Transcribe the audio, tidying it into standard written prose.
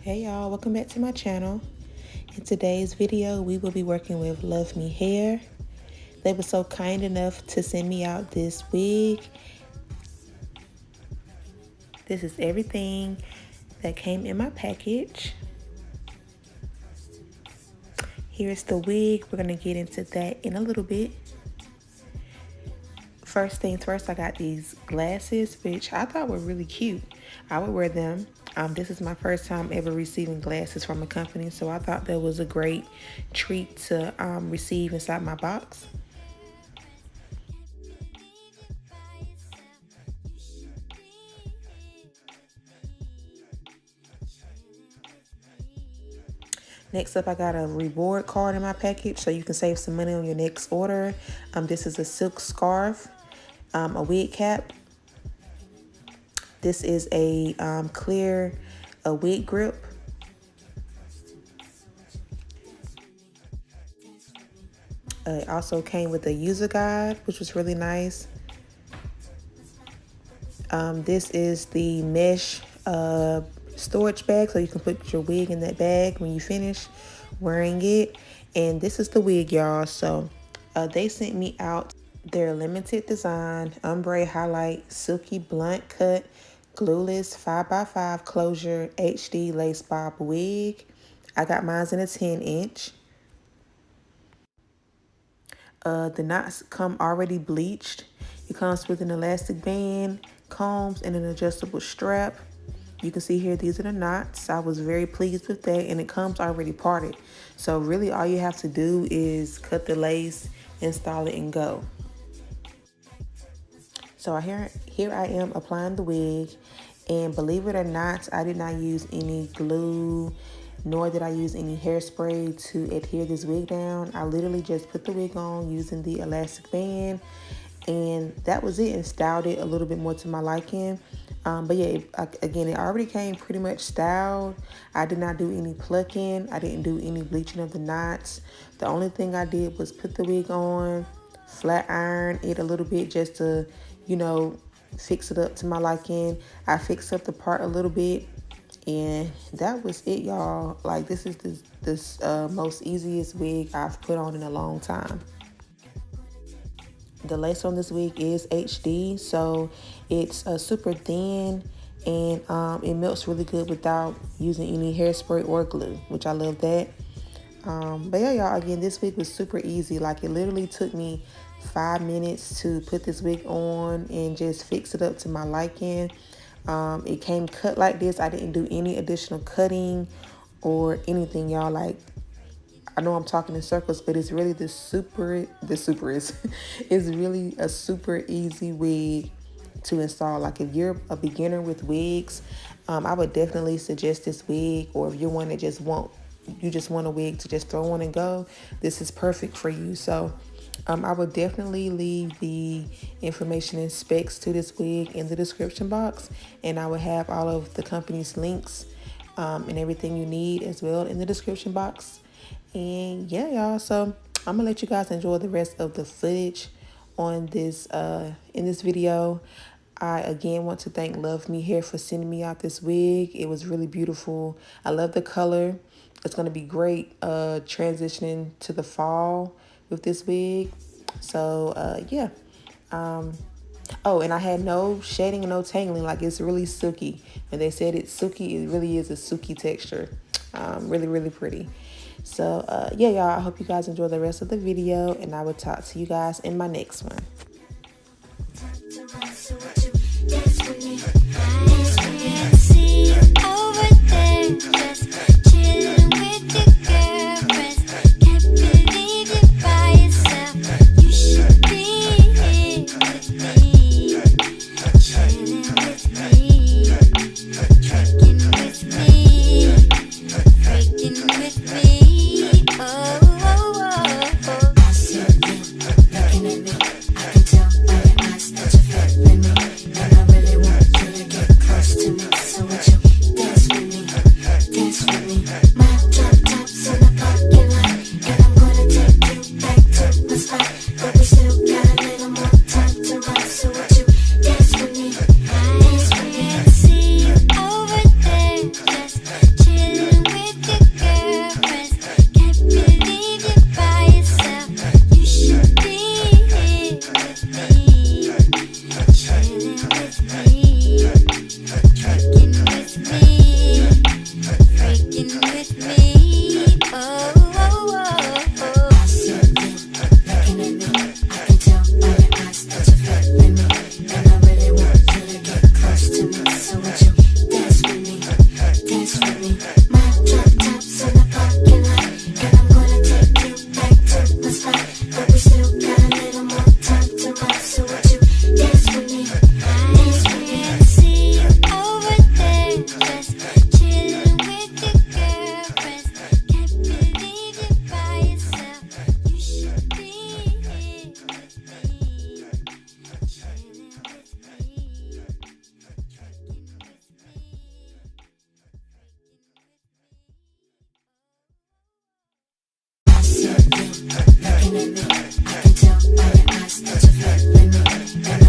Hey y'all, welcome back to my channel. In today's video, we will be working with Luvme Hair. They were so kind enough to send me out this wig. This is everything that came in my package. Here's the wig. We're gonna get into that in a little bit. First things first, I got these glasses, which I thought were really cute. I would wear them. This is my first time ever receiving glasses from a company, so I thought that was a great treat to receive inside my box. Next up, I got a reward card in my package so you can save some money on your next order. This is a silk scarf, a wig cap. This is a clear wig grip. It also came with a user guide, which was really nice. This is the mesh storage bag, so you can put your wig in that bag when you finish wearing it. And this is the wig, y'all. So they sent me out their limited design ombre highlight silky blunt cut glueless 5x5 closure HD lace bob wig. I got mine in a 10-inch. The knots come already bleached. It comes with an elastic band, combs, and an adjustable strap. You can see here, these are the knots. I was very pleased with that, and it comes already parted. So really all you have to do is cut the lace, install it, and go. So here I am applying the wig, and believe it or not, I did not use any glue, nor did I use any hairspray to adhere this wig down. I literally just put the wig on using the elastic band, and that was it, and styled it a little bit more to my liking. But yeah, again, it already came pretty much styled. I did not do any plucking. I didn't do any bleaching of the knots. The only thing I did was put the wig on, flat iron it a little bit just to, you know, fix it up to my liking. I fixed up the part a little bit, and that was it, y'all. Like, this is the most easiest wig I've put on in a long time. The lace on this wig is HD, so it's super thin, and it melts really good without using any hairspray or glue, which I love that. But yeah, y'all, again, this wig was super easy. Like, it literally took me 5 minutes to put this wig on and just fix it up to my liking. It came cut like this. I didn't do any additional cutting or anything, y'all. Like, I know I'm talking in circles, but it's really it's really a super easy wig to install. Like, if you're a beginner with wigs, I would definitely suggest this wig. Or if you're one that just want a wig to just throw on and go, this is perfect for you. So I would definitely leave the information and specs to this wig in the description box, and I will have all of the company's links and everything you need as well in the description box. And yeah, y'all, so I'm gonna let you guys enjoy the rest of the footage on this in this video. I again want to thank Luvme Hair for sending me out this wig. It was really beautiful. I love the color. It's gonna be great transitioning to the fall with this wig. So yeah. Oh, and I had no shedding and no tangling. Like, it's really silky. When they said it's silky, it really is a silky texture. Really, really pretty. So yeah, y'all, I hope you guys enjoy the rest of the video, and I will talk to you guys in my next one. I can looking at me. I can tell by your eyes that you're feeling me. And